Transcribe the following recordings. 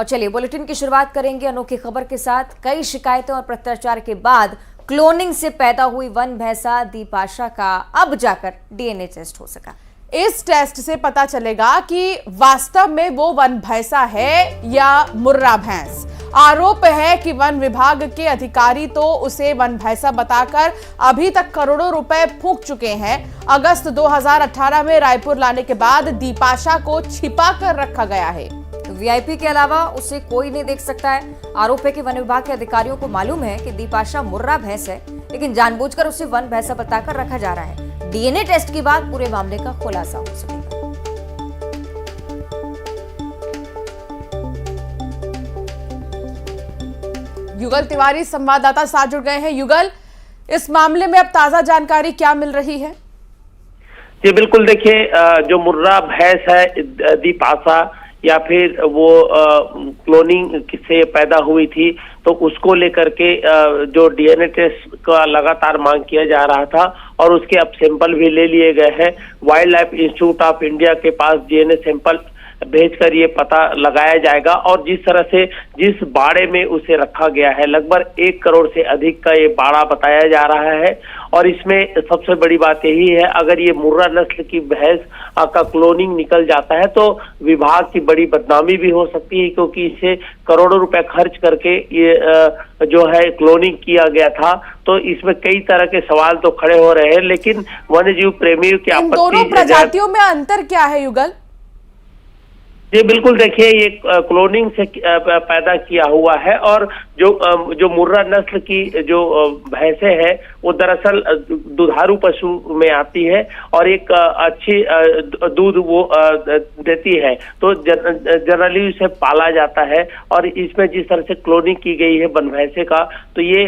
और चलिए बुलेटिन की शुरुआत करेंगे अनोखी खबर के साथ। कई शिकायतों और पत्राचार के बाद क्लोनिंग से पैदा हुई वन भैंसा दीपाशा का अब जाकर डीएनए टेस्ट हो सका। इस टेस्ट से पता चलेगा कि वास्तव में वो वन भैंसा है या मुर्रा भैंस। आरोप है कि वन विभाग के अधिकारी तो उसे वन भैंसा बताकर अभी तक करोड़ों रुपए फूंक चुके हैं। अगस्त 2018 में रायपुर लाने के बाद दीपाशा को छिपा कर रखा गया है। वीआईपी के अलावा उसे कोई नहीं देख सकता है। आरोप है कि वन विभाग के अधिकारियों को मालूम है कि दीपाशा मुर्रा भैंस है, लेकिन जानबूझकर उसे वन भैंसा बताकर रखा जा रहा है। डीएनए टेस्ट के बाद पूरे मामले का खुलासा हो सकेगा। युगल तिवारी संवाददाता साथ जुड़ गए हैं। युगल, इस मामले में अब ताजा जानकारी क्या मिल रही है? जी बिल्कुल, देखिए जो मुर्रा भैंस है दीपाशा या फिर वो क्लोनिंग से पैदा हुई थी, तो उसको लेकर के जो डीएनए टेस्ट का लगातार मांग किया जा रहा था और उसके अब सैंपल भी ले लिए गए हैं। Wild life institute of India के पास डीएनए सैंपल भेजकर ये पता लगाया जाएगा और जिस तरह से जिस बाड़े में उसे रखा गया है, लगभग 1 करोड़ से अधिक का ये बाड़ा बताया जा रहा है। और इसमें सबसे बड़ी बात यही है, अगर ये मुर्रा नस्ल की भैंस का क्लोनिंग निकल जाता है तो विभाग की बड़ी बदनामी भी हो सकती है, क्योंकि इसे करोड़ों रुपए खर्च करके ये जो है क्लोनिंग किया गया था। तो इसमें कई तरह के सवाल तो खड़े हो रहे हैं, लेकिन वन्यजीव प्रेमियों की आपत्ति। दोनों प्रजातियों में अंतर क्या है युगल? जी बिल्कुल, देखिए ये क्लोनिंग से पैदा किया हुआ है और जो मुर्रा नस्ल की जो भैंसें हैं वो दरअसल दुधारू पशु में आती है और एक अच्छी दूध वो देती है, तो जनरली उसे पाला जाता है। और इसमें जिस तरह से क्लोनिंग की गई है वन भैंसे का, तो ये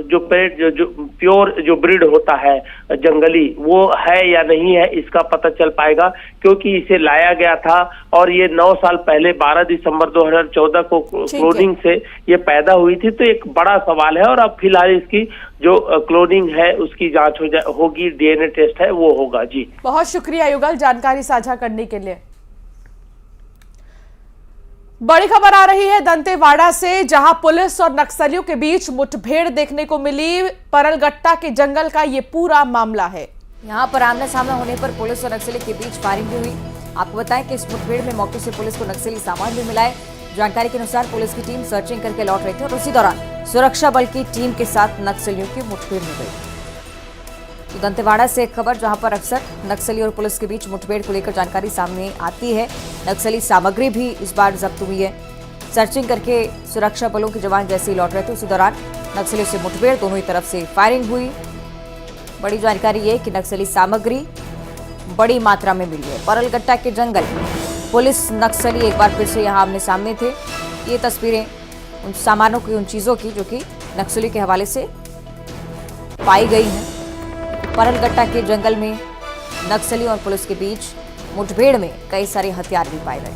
जो प्योर जो ब्रीड होता है जंगली, वो है या नहीं है इसका पता चल पाएगा, क्योंकि इसे लाया गया था और ये 9 साल पहले 12 दिसंबर 2014 को क्लोनिंग से ये पैदा हुई थी। तो एक बड़ा सवाल है और अब फिलहाल इसकी जो क्लोनिंग है उसकी जांच होगी, डीएनए टेस्ट है वो होगा। जी बहुत शुक्रिया युगल जानकारी साझा करने के लिए। बड़ी खबर आ रही है दंतेवाड़ा से, जहां पुलिस और नक्सलियों के बीच मुठभेड़ देखने को मिली। परलगट्टा के जंगल का ये पूरा मामला है। यहाँ पर आमने सामने होने पर पुलिस और नक्सली के बीच फायरिंग भी हुई। आपको बताएं कि इस मुठभेड़ में मौके से पुलिस को नक्सली सामान भी मिला है। जानकारी के अनुसार पुलिस की टीम सर्चिंग करके लौट रही थी और उसी दौरान सुरक्षा बल की टीम के साथ नक्सलियों की मुठभेड़ हो गई। तो दंतेवाड़ा से एक खबर, जहां पर अक्सर नक्सली और पुलिस के बीच मुठभेड़ को लेकर जानकारी सामने आती है। नक्सली सामग्री भी इस बार जब्त हुई है। सर्चिंग करके सुरक्षा बलों के जवान जैसे ही लौट रहे थे, उसी दौरान नक्सलियों से मुठभेड़, दोनों ही तरफ से फायरिंग हुई। बड़ी जानकारी ये कि नक्सली सामग्री बड़ी मात्रा में मिली है। परलगट्टा के जंगल, पुलिस नक्सली एक बार फिर से यहाँ आमने सामने थे। ये तस्वीरें उन सामानों की, उन चीज़ों की जो कि नक्सली के हवाले से पाई गई हैं। परलगट्टा के जंगल में नक्सली और पुलिस के बीच मुठभेड़ में कई सारे हथियार भी पाए गए।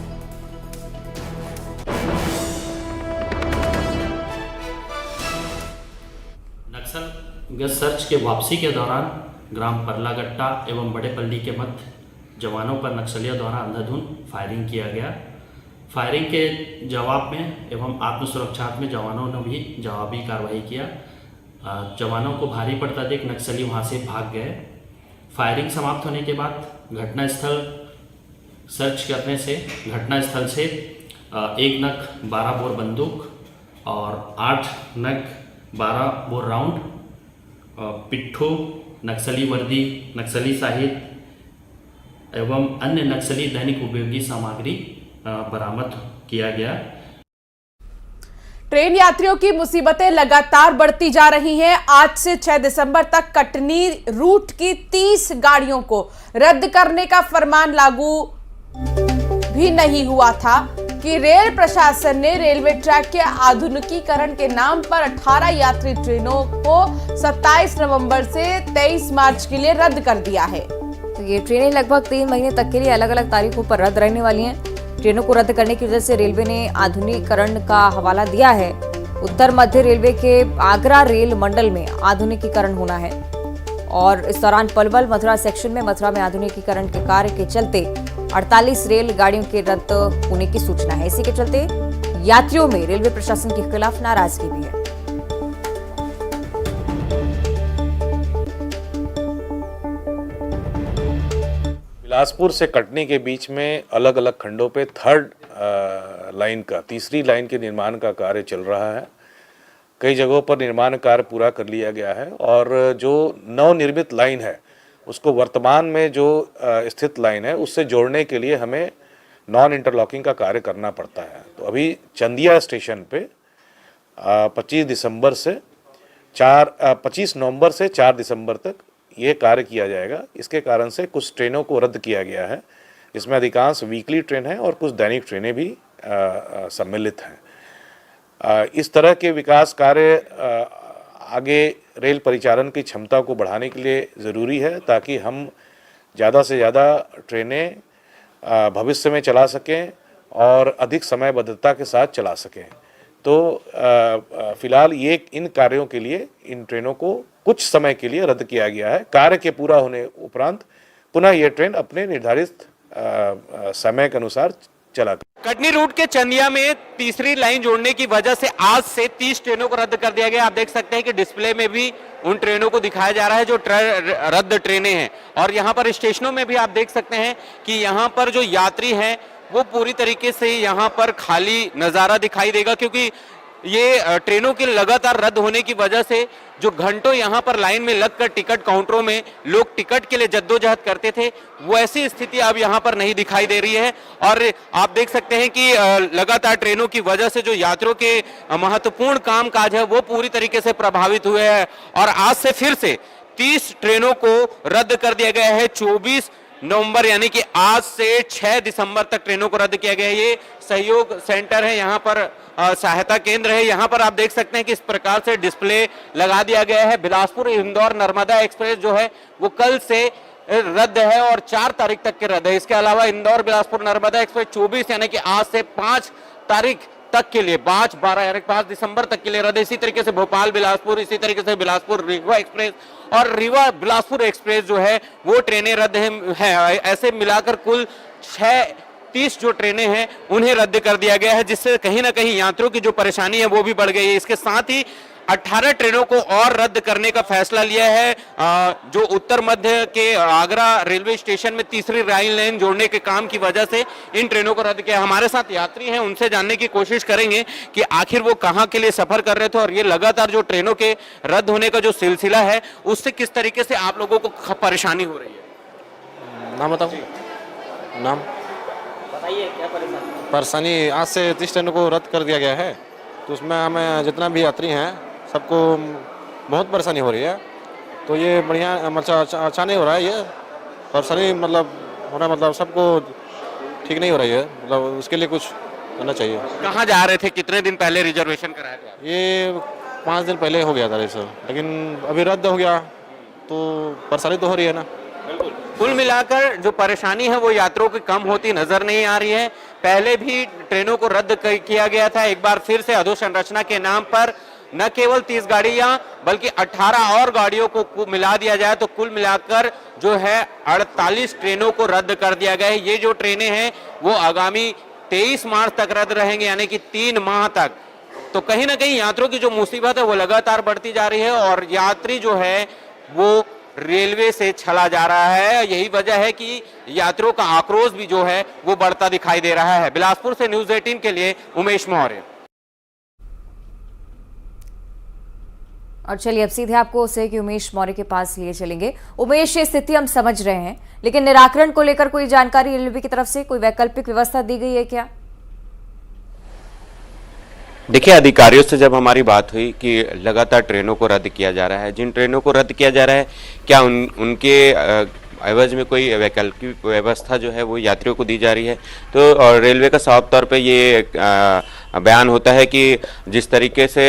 नक्सल गश्त सर्च के वापसी के दौरान ग्राम परलागट्टा एवं बड़ेपल्ली के मध्य जवानों पर नक्सलियों द्वारा अंधाधुंध फायरिंग किया गया। फायरिंग के जवाब में एवं आत्मसुरक्षात्मक जवानों ने भी जवाबी कार्रवाई किया। जवानों को भारी पड़ता देख नक्सली वहां से भाग गए। फायरिंग समाप्त होने के बाद घटनास्थल सर्च करने से घटनास्थल से 1 नग 12 बोर बंदूक और 8 नग 12 बोर राउंड, पिट्ठू, नक्सली वर्दी, नक्सली साहित्य एवं अन्य नक्सली दैनिक उपयोगी सामग्री बरामद किया गया। ट्रेन यात्रियों की मुसीबतें लगातार बढ़ती जा रही हैं। आज से 6 दिसंबर तक कटनी रूट की 30 गाड़ियों को रद्द करने का फरमान लागू भी नहीं हुआ था कि रेल प्रशासन ने रेलवे ट्रैक के आधुनिकीकरण के नाम पर 18 यात्री ट्रेनों को 27 नवंबर से 23 मार्च के लिए रद्द कर दिया है। तो ये ट्रेनें लगभग 3 महीने तक के लिए अलग अलग तारीखों पर रद्द रहने वाली हैं। ट्रेनों को रद्द करने की वजह से रेलवे ने आधुनिकीकरण का हवाला दिया है। उत्तर मध्य रेलवे के आगरा रेल मंडल में आधुनिकीकरण होना है और इस दौरान पलवल मथुरा सेक्शन में मथुरा में आधुनिकीकरण के कार्य के चलते 48 रेल गाड़ियों के रद्द होने की सूचना है। इसी के चलते यात्रियों में रेलवे प्रशासन के खिलाफ नाराजगी भी है। बिलासपुर से कटनी के बीच में अलग अलग खंडों पे तीसरी लाइन के निर्माण का कार्य चल रहा है। कई जगहों पर निर्माण कार्य पूरा कर लिया गया है और जो नवनिर्मित लाइन है उसको वर्तमान में जो स्थित लाइन है उससे जोड़ने के लिए हमें नॉन इंटरलॉकिंग का कार्य करना पड़ता है। तो अभी चंदिया स्टेशन पे 25 नवंबर से 4 दिसंबर तक ये कार्य किया जाएगा। इसके कारण से कुछ ट्रेनों को रद्द किया गया है। इसमें अधिकांश वीकली ट्रेन है और कुछ दैनिक ट्रेनें भी सम्मिलित हैं। इस तरह के विकास कार्य आगे रेल परिचालन की क्षमता को बढ़ाने के लिए ज़रूरी है ताकि हम ज़्यादा से ज़्यादा ट्रेनें भविष्य में चला सकें और अधिक समयबद्धता के साथ चला सकें। तो फिलहाल इन कार्यों के लिए इन ट्रेनों को कुछ समय के लिए रद्द किया गया है। कार्य के पूरा होने उपरांत पुनः ये ट्रेन अपने निर्धारित समय के अनुसार चला। कटनी रूट के चंदिया में तीसरी लाइन जोड़ने की वजह से आज से 30 ट्रेनों को रद्द कर दिया गया। आप देख सकते हैं कि डिस्प्ले में भी उन ट्रेनों को दिखाया जा रहा है जो रद्द ट्रेनें हैं और यहाँ पर स्टेशनों में भी आप देख सकते हैं कि यहाँ पर जो यात्री हैं वो पूरी तरीके से यहाँ पर खाली नज़ारा दिखाई देगा, क्योंकि ये ट्रेनों के लगातार रद्द होने की वजह से जो घंटों यहाँ पर लाइन में लगकर टिकट काउंटरों में लोग टिकट के लिए जद्दोजहद करते थे, वो ऐसी स्थिति अब यहाँ पर नहीं दिखाई दे रही है। और आप देख सकते हैं कि लगातार ट्रेनों की वजह से जो यात्रियों के महत्वपूर्ण कामकाज है वो पूरी तरीके से प्रभावित हुए हैं और आज से फिर से 30 ट्रेनों को रद्द कर दिया गया है। 24 नवंबर यानी कि आज से 6 दिसंबर तक ट्रेनों को रद्द किया गया है। ये सहयोग सेंटर है, यहाँ पर सहायता केंद्र है। यहाँ पर आप देख सकते हैं कि इस प्रकार से डिस्प्ले लगा दिया गया है। बिलासपुर इंदौर नर्मदा एक्सप्रेस जो है वो कल से रद्द है और 4 तारीख तक के रद्द है। इसके अलावा इंदौर बिलासपुर नर्मदा एक्सप्रेस 24 यानी कि आज से 5 तारीख तक के लिए 5-12 यानी 5 दिसंबर तक के लिए रद्द है। इसी तरीके से भोपाल बिलासपुर, इसी तरीके से बिलासपुर रीवा एक्सप्रेस और रीवा बिलासपुर एक्सप्रेस जो है वो ट्रेनें रद्द है। ऐसे मिलाकर कुल 30 जो ट्रेनें हैं उन्हें रद्द कर दिया गया है, जिससे कहीं ना कहीं यात्रियों की जो परेशानी है वो भी बढ़ गई है। इसके साथ ही 18 ट्रेनों को और रद्द करने का फैसला लिया है। जो उत्तर मध्य के आगरा रेलवे स्टेशन में तीसरी रेल लाइन जोड़ने के काम की वजह से इन ट्रेनों को रद्द किया। हमारे साथ यात्री हैं, उनसे जानने की कोशिश करेंगे कि आखिर वो कहां के लिए सफर कर रहे थे और ये लगातार जो ट्रेनों के रद्द होने का जो सिलसिला है उससे किस तरीके से आप लोगों को परेशानी हो रही है। नाम बताओ। नाम बताइए, क्या परेशानी? आज से 30 ट्रेनों को रद्द कर दिया गया है, तो उसमें हमें जितना भी यात्री हैं सबको बहुत परेशानी हो रही है। तो ये बढ़िया मतलब अच्छा नहीं हो रहा है। ये परेशानी मतलब हो रहा है, मतलब सबको ठीक नहीं हो रही है, मतलब उसके लिए कुछ करना चाहिए। कहाँ जा रहे थे? कितने दिन पहले रिजर्वेशन कराया था? ये 5 दिन पहले हो गया था ये सब, लेकिन अभी रद्द हो गया तो परेशानी तो हो रही है ना। कुल मिलाकर जो परेशानी है वो यात्रियों की कम होती नजर नहीं आ रही है। पहले भी ट्रेनों को रद्द किया गया था, एक बार फिर से अधोसंरचना के नाम पर न केवल 30 गाड़ियां बल्कि 18 और गाड़ियों को मिला दिया जाए तो कुल मिलाकर जो है 48 ट्रेनों को रद्द कर दिया गया है। ये जो ट्रेनें हैं वो आगामी 23 मार्च तक रद्द रहेंगे, यानी कि 3 माह तक। तो कहीं ना कहीं यात्रियों की जो मुसीबत है वो लगातार बढ़ती जा रही है और यात्री जो है वो रेलवे से छला जा रहा है। यही वजह है कि यात्रियों का आक्रोश भी जो है वो बढ़ता दिखाई दे रहा है। बिलासपुर से न्यूज़ 18 के लिए उमेश मौर्य। और चलिए अब सीधे आपको सहयोगी उमेश मौर्य के पास लिए चलेंगे। उमेश, ये स्थिति हम समझ रहे हैं, लेकिन निराकरण को लेकर कोई जानकारी रेलवे की तरफ से, कोई वैकल्पिक व्यवस्था दी गई है क्या? देखिए, अधिकारियों से जब हमारी बात हुई कि लगातार ट्रेनों को रद्द किया जा रहा है, जिन ट्रेनों को रद्द किया जा रहा है क्या उनके एवज में कोई वैकल्पिक व्यवस्था जो है वो यात्रियों को दी जा रही है। तो और रेलवे का साफ तौर पे ये बयान होता है कि जिस तरीके से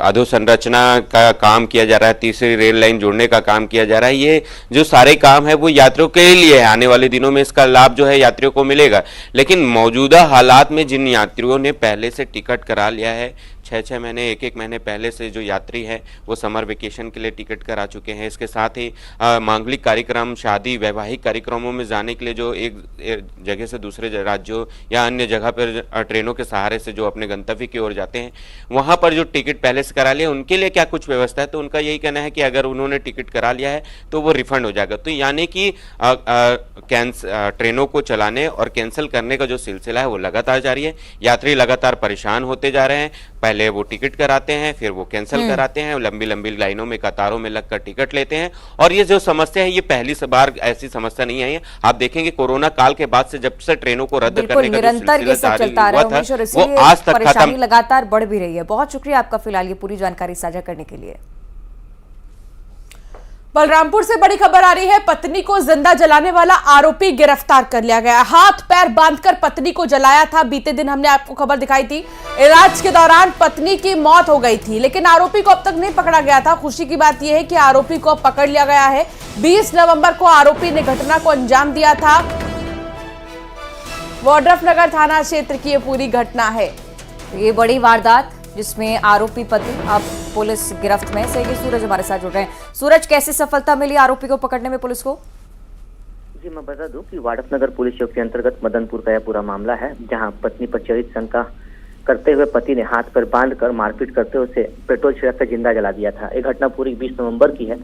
अधोसंरचना का काम किया जा रहा है, तीसरी रेल लाइन जोड़ने का काम किया जा रहा है, ये जो सारे काम है वो यात्रियों के लिए है। आने वाले दिनों में इसका लाभ जो है यात्रियों को मिलेगा, लेकिन मौजूदा हालात में जिन यात्रियों ने पहले से टिकट करा लिया है, 6 महीने 1 महीने पहले से जो यात्री हैं वो समर वेकेशन के लिए टिकट करा चुके हैं। इसके साथ ही मांगलिक कार्यक्रम, शादी, वैवाहिक कार्यक्रमों में जाने के लिए जो एक जगह से दूसरे राज्यों या अन्य जगह पर ट्रेनों के सहारे से जो अपने गंतव्य की ओर जाते हैं, वहां पर जो टिकट पहले से करा लिया उनके लिए क्या कुछ व्यवस्था है? तो उनका यही कहना है कि अगर उन्होंने टिकट करा लिया है तो वो रिफंड हो जाएगा। तो यानी कि ट्रेनों को चलाने और कैंसिल करने का जो सिलसिला है वो लगातार जारी है। यात्री लगातार परेशान होते जा रहे हैं। पहले वो टिकट कराते हैं, फिर वो कैंसिल कराते हैं, लंबी लंबी लाइनों में, कतारों में लगकर टिकट लेते हैं। और ये जो समस्या है, ये पहली बार ऐसी समस्या नहीं आई है। आप देखेंगे कोरोना काल के बाद से जब से ट्रेनों को रद्द करने का निरंतर ये सब चलता रहा है, वो आज तक परेशानी लगातार बढ़ भी रही है। बहुत शुक्रिया आपका फिलहाल ये पूरी जानकारी साझा करने के लिए। बलरामपुर से बड़ी खबर आ रही है। पत्नी को जिंदा जलाने वाला आरोपी गिरफ्तार कर लिया गया। हाथ पैर बांधकर पत्नी को जलाया था। बीते दिन हमने आपको खबर दिखाई थी, इलाज के दौरान पत्नी की मौत हो गई थी, लेकिन आरोपी को अब तक नहीं पकड़ा गया था। खुशी की बात यह है कि आरोपी को पकड़ लिया गया है। 20 नवंबर को आरोपी ने घटना को अंजाम दिया था। वोड्रफनगर थाना क्षेत्र की यह पूरी घटना है। ये बड़ी वारदात जिसमें आरोपी पति अब पुलिस गिरफ्त में। सहयोगी सूरज हमारे साथ जुड़ रहे हैं। सूरज, कैसी सफलता मिली आरोपी को पकड़ने में पुलिस को? जी, मैं बता दूं कि वाड्रफनगर पुलिस चौकी के अंतर्गत मदनपुर का यह पूरा मामला है, जहां पत्नी पर चरित शंका करते हुए पति ने हाथ पर बांधकर मारपीट करते हुए उसे पेट्रोल छिड़क कर जिंदा जला दिया था। ये घटना पूरी 20 नवंबर की है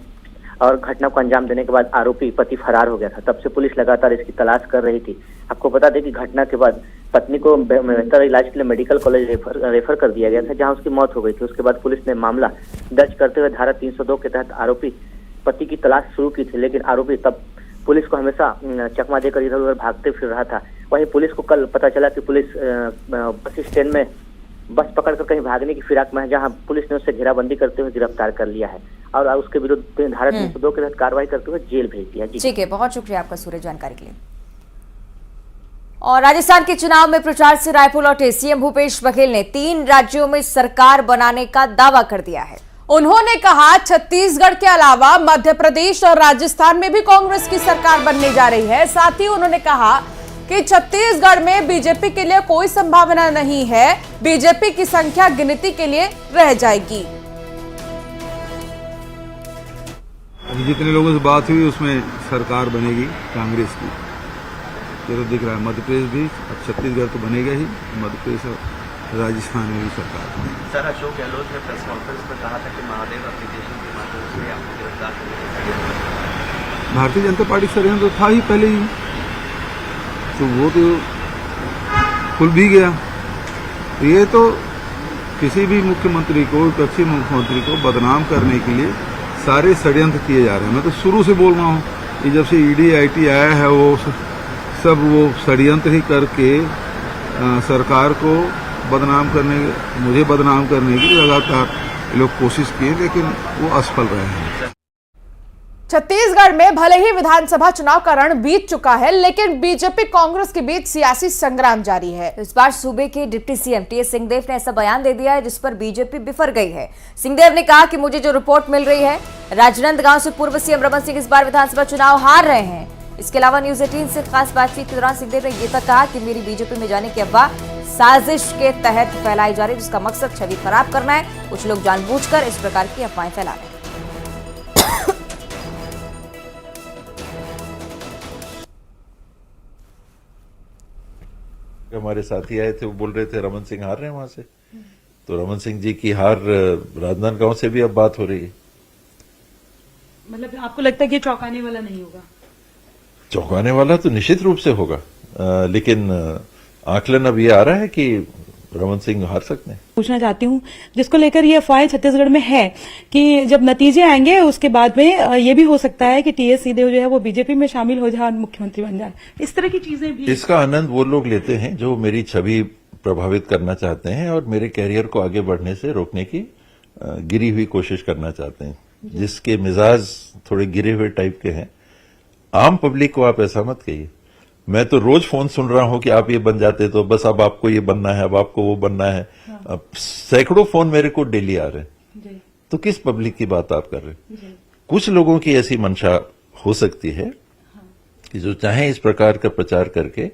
और घटना को अंजाम देने के बाद आरोपी पति फरार हो गया था। तब से पुलिस लगातार इसकी तलाश कर रही थी। आपको बता दें कि घटना के बाद पत्नी को बेहतर इलाज के लिए मेडिकल कॉलेज रेफर कर दिया गया था, जहां उसकी मौत हो गई थी। उसके बाद पुलिस ने मामला दर्ज करते हुए धारा 302 के तहत आरोपी पति की तलाश शुरू की थी, लेकिन आरोपी तब पुलिस को हमेशा चकमा देकर इधर उधर भागते फिर रहा था। वहीं पुलिस को कल पता चला कि पुलिस बस स्टैंड में बस पकड़कर कहीं भागने की फिराक में है, जहां पुलिस ने उसे घेराबंदी करते हुए गिरफ्तार कर लिया है और उसके विरुद्ध धारा 302 के तहत कार्रवाई करते हुए जेल भेज दिया। ठीक है, बहुत शुक्रिया आपका सूरज जानकारी के लिए। और राजस्थान के चुनाव में प्रचार से रायपुर लौटे सीएम भूपेश बघेल ने 3 राज्यों में सरकार बनाने का दावा कर दिया है। उन्होंने कहा छत्तीसगढ़ के अलावा मध्य प्रदेश और राजस्थान में भी कांग्रेस की सरकार बनने जा रही है। साथ ही उन्होंने कहा कि छत्तीसगढ़ में बीजेपी के लिए कोई संभावना नहीं है, बीजेपी की संख्या गिनती के लिए रह जाएगी। अभी जितने लोगों से बात हुई उसमें सरकार बनेगी कांग्रेस की, ये तो दिख रहा है। मध्य प्रदेश भी, अब छत्तीसगढ़ तो बनेगा ही, मध्य प्रदेश और राजस्थान में भी सरकार बनेगी। सर, अशोक गहलोत ने प्रेस कॉन्फ्रेंस में कहा था कि महादेव एप्लीकेशन के माध्यम से आपको गिरफ्तार करेंगे। भारतीय जनता पार्टी षड्यंत्र तो था ही पहले ही, तो वो तो खुल भी गया। तो ये तो किसी भी मुख्यमंत्री को, विपक्षी मुख्यमंत्री को बदनाम करने के लिए सारे षड्यंत्र किए जा रहे हैं। मैं तो शुरू से बोल रहा हूँ कि जब से ईडी आईटी आया है वो सब वो षड्यंत्र ही करके सरकार को बदनाम करने, मुझे बदनाम करने की लगातार लोग कोशिश किए, लेकिन वो असफल रहे हैं। छत्तीसगढ़ में भले ही विधानसभा चुनाव का रण बीत चुका है, लेकिन बीजेपी कांग्रेस के बीच सियासी संग्राम जारी है। इस बार सूबे के डिप्टी सीएम टीएस सिंहदेव ने ऐसा बयान दे दिया है जिस पर बीजेपी बिफर गई है। सिंहदेव ने कहा कि मुझे जो रिपोर्ट मिल रही है, राजनांदगांव से पूर्व सीएम रमन सिंह इस बार विधानसभा चुनाव हार रहे हैं। इसके अलावा न्यूज 18 से खास बातचीत के दौरान सिंहदेव ने यह तक कहा कि मेरी बीजेपी में जाने की अफवाह साजिश के तहत फैलाई जा रही है, जिसका मकसद छवि खराब करना है। कुछ लोग जानबूझकर इस प्रकार की अफवाहें फैला रहे हैं। हमारे साथी आए थे, वो बोल रहे थे रमन सिंह हार रहे हैं वहां से, तो रमन सिंह जी की हार राजनांदगांव से भी अब बात हो रही है। मतलब आपको लगता है कि चौंकाने वाला नहीं होगा? चौंकाने वाला तो निश्चित रूप से होगा, लेकिन आकलन अब ये आ रहा है कि रमन सिंह हार सकते हैं। पूछना चाहती हूँ, जिसको लेकर ये अफवाह छत्तीसगढ़ में है कि जब नतीजे आएंगे उसके बाद में ये भी हो सकता है कि टीएस सिंहदेव जो है वो बीजेपी में शामिल हो जाए और मुख्यमंत्री बन जाए, इस तरह की चीजें भी। इसका आनंद वो लोग लेते हैं जो मेरी छवि प्रभावित करना चाहते हैं और मेरे कैरियर को आगे बढ़ने से रोकने की गिरी हुई कोशिश करना चाहते हैं, जिसके मिजाज थोड़े गिरे हुए टाइप के हैं। आम पब्लिक को आप ऐसा मत कहिए। मैं तो रोज फोन सुन रहा हूं कि आप ये बन जाते तो बस, अब आपको ये बनना है, अब आपको वो बनना है। अब सैकड़ों फोन मेरे को डेली आ रहे हैं, तो किस पब्लिक की बात आप कर रहे हैं? कुछ लोगों की ऐसी मंशा हो सकती है कि जो चाहे इस प्रकार का प्रचार करके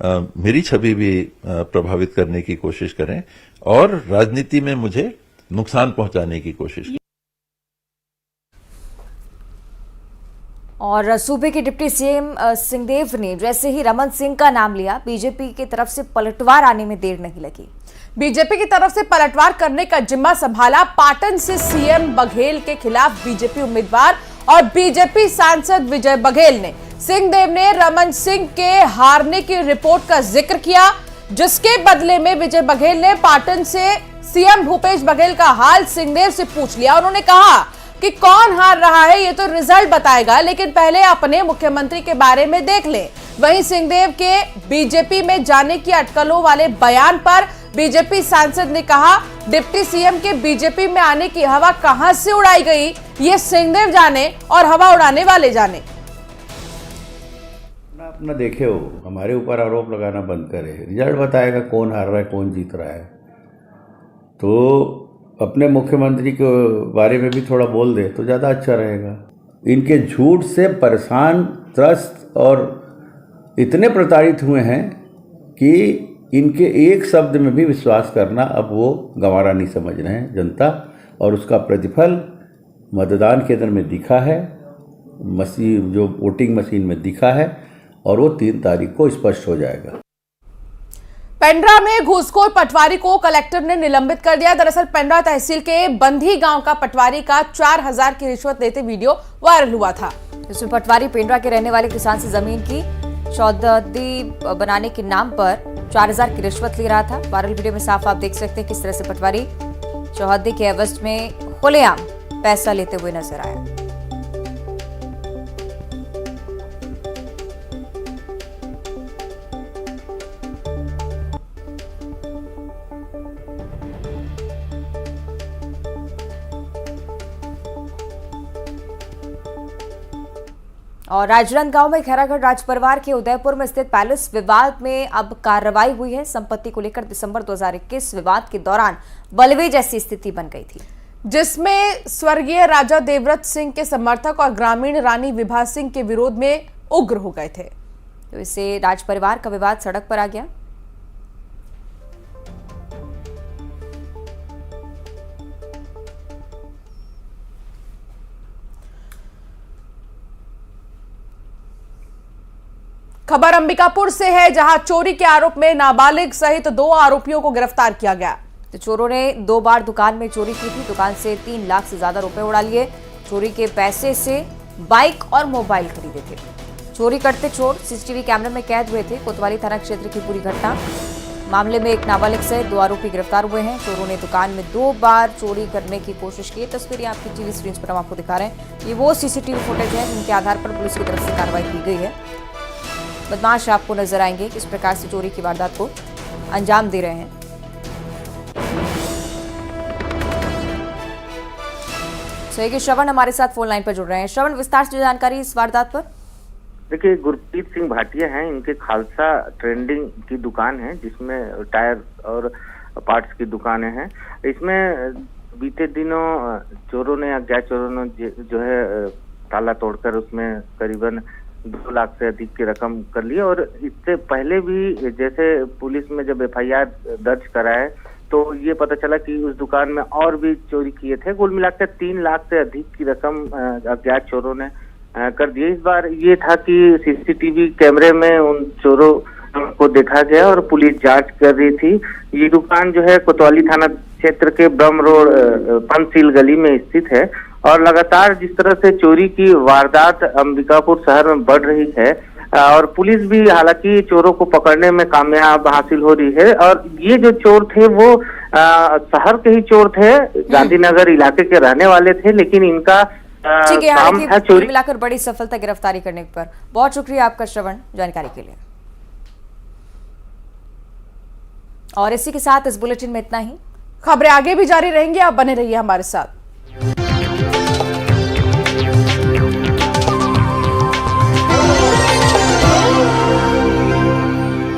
मेरी छवि भी प्रभावित करने की कोशिश करें। और राजनीति में मुझे नुकसान पहुंचाने की कोशिश की। और सूबे के डिप्टी सीएम सिंहदेव ने जैसे ही रमन सिंह का नाम लिया, बीजेपी की तरफ से पलटवार आने में देर नहीं लगी। बीजेपी की तरफ से पलटवार करने का जिम्मा संभाला पाटन से सीएम बघेल के खिलाफ बीजेपी उम्मीदवार और बीजेपी सांसद विजय बघेल ने। सिंहदेव ने रमन सिंह के हारने की रिपोर्ट का जिक्र किया, जिसके बदले में विजय बघेल ने पाटन से सीएम भूपेश बघेल का हाल सिंहदेव से पूछ लिया। उन्होंने कहा कि कौन हार रहा है ये तो रिजल्ट बताएगा, लेकिन पहले अपने मुख्यमंत्री के बारे में देख लें। वहीं सिंहदेव के बीजेपी में जाने की अटकलों वाले बयान पर बीजेपी सांसद ने कहा, डिप्टी सीएम के बीजेपी में आने की हवा कहां से उड़ाई गई, ये सिंहदेव जाने और हवा उड़ाने वाले जाने। अपना देखे हो, हमारे ऊपर आरोप लगाना बंद करे, रिजल्ट बताएगा कौन हार रहा है कौन जीत रहा है। तो अपने मुख्यमंत्री के बारे में भी थोड़ा बोल दे तो ज़्यादा अच्छा रहेगा। इनके झूठ से परेशान, त्रस्त और इतने प्रताड़ित हुए हैं कि इनके एक शब्द में भी विश्वास करना अब वो गंवारा नहीं समझ रहे हैं जनता, और उसका प्रतिफल मतदान केंद्र में दिखा है, मशीन जो वोटिंग मशीन में दिखा है, और वो 3 तारीख को स्पष्ट हो जाएगा। पेंड्रा में घूसखोर पटवारी को कलेक्टर ने निलंबित कर दिया। दरअसल पेंड्रा तहसील के बंधी गांव का पटवारी का 4000 की रिश्वत लेते वीडियो वायरल हुआ था। इसमें पटवारी पेंड्रा के रहने वाले किसान से जमीन की चौहद्दी बनाने के नाम पर 4000 की रिश्वत ले रहा था। वायरल वीडियो में साफ आप देख सकते हैं किस तरह से पटवारी चौहद्दी के एवज में खुलेआम पैसा लेते हुए नजर आया। और राजनांदगांव में खैरागढ़ राज परिवार के उदयपुर में स्थित पैलेस विवाद में अब कार्रवाई हुई है। संपत्ति को लेकर दिसंबर 2021 विवाद के दौरान बलवे जैसी स्थिति बन गई थी, जिसमें स्वर्गीय राजा देवव्रत सिंह के समर्थक और ग्रामीण रानी विभा सिंह के विरोध में उग्र हो गए थे। तो इससे राज परिवार का विवाद सड़क पर आ गया। खबर अंबिकापुर से है, जहां चोरी के आरोप में नाबालिग सहित 2 आरोपियों को गिरफ्तार किया गया। तो चोरों ने 2 बार दुकान में चोरी की थी। दुकान से 3 लाख से ज्यादा रुपए उड़ा लिए। चोरी के पैसे से बाइक और मोबाइल खरीदे थे। चोरी करते चोर सीसीटीवी कैमरे में कैद हुए थे। कोतवाली थाना क्षेत्र की पूरी घटना। मामले में एक नाबालिग सहित 2 आरोपी गिरफ्तार हुए हैं। चोरों ने दुकान में 2 बार चोरी करने की कोशिश की। तस्वीरें आपकी टीवी स्क्रीन पर हम आपको दिखा रहे हैं। ये वो सीसीटीवी फुटेज है जिनके आधार पर पुलिस की तरफ से कार्रवाई की गई है। बदमाश आपको नजर आएंगे किस प्रकार से चोरी की वारदात को अंजाम दे रहे हैं। सही श्रवण हमारे साथ फोन लाइन पर जुड़ रहे हैं। श्रवण, विस्तार से जानकारी इस वारदात पर। देखिए, गुरप्रीत सिंह भाटिया हैं, इनके खालसा ट्रेंडिंग की दुकान है जिसमें टायर और पार्ट्स की दुकानें हैं। इसमें बीते दिनों चोरों ने, अज्ञात चोरों ने जो है ताला तोड़कर उसमें करीबन 2 लाख से अधिक की रकम कर ली। और इससे पहले भी जैसे पुलिस में जब FIR दर्ज कराए तो ये पता चला कि उस दुकान में और भी चोरी किए थे। कुल मिलाकर 3 लाख से अधिक की रकम अज्ञात चोरों ने कर दी। इस बार ये था कि CCTV कैमरे में उन चोरों को देखा गया और पुलिस जांच कर रही थी। ये दुकान जो है कोतवाली थाना क्षेत्र के ब्रह्म रोड पंचशील गली में स्थित है। और लगातार जिस तरह से चोरी की वारदात अंबिकापुर शहर में बढ़ रही है और पुलिस भी हालांकि चोरों को पकड़ने में कामयाब हासिल हो रही है। और ये जो चोर थे वो शहर के ही चोर थे, गांधीनगर इलाके के रहने वाले थे, लेकिन इनका ठीक है, हालांकि चोरी मिलाकर बड़ी सफलता गिरफ्तारी करने पर। बहुत शुक्रिया आपका श्रवण जानकारी के लिए। और इसी के साथ इस बुलेटिन में इतना ही। खबरें आगे भी जारी रहेंगी, आप बने रहिए हमारे साथ।